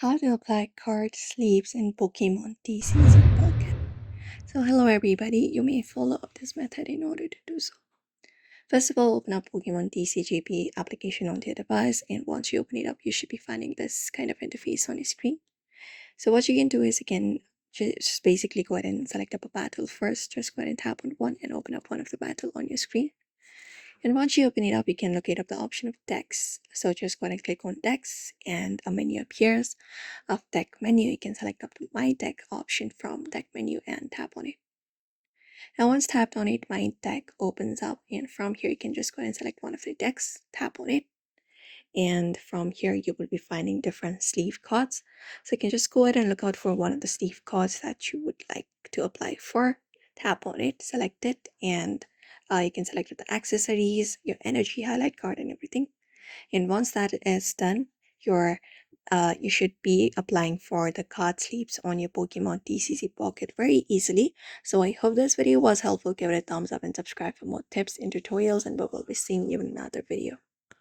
How to apply card sleeves in Pokemon TCG Pocket. So hello everybody, you may follow up this method in order to do so. First of all, open up Pokemon TCGP application onto your device, and once you open it up, you should be finding this kind of interface on your screen. So what you can do is you can just basically go ahead and select up a battle first. Just go ahead and tap on one and open up one of the battle on your screen. And once you open it up, you can locate up the option of decks. So just go ahead and click on decks and a menu appears. Of deck menu, you can select up the my deck option from deck menu and tap on it. Now once tapped on it, my deck opens up, and from here you can just go ahead and select one of the decks, tap on it, and from here you will be finding different sleeve cards. So you can just go ahead and look out for one of the sleeve cards that you would like to apply for. Tap on it, select it, and you can select the accessories, your energy highlight card, and everything. And once that is done, you should be applying for the card sleeves on your Pokemon TCG Pocket very easily. So I hope this video was helpful. Give it a thumbs up and subscribe for more tips and tutorials, and we will be seeing you in another video.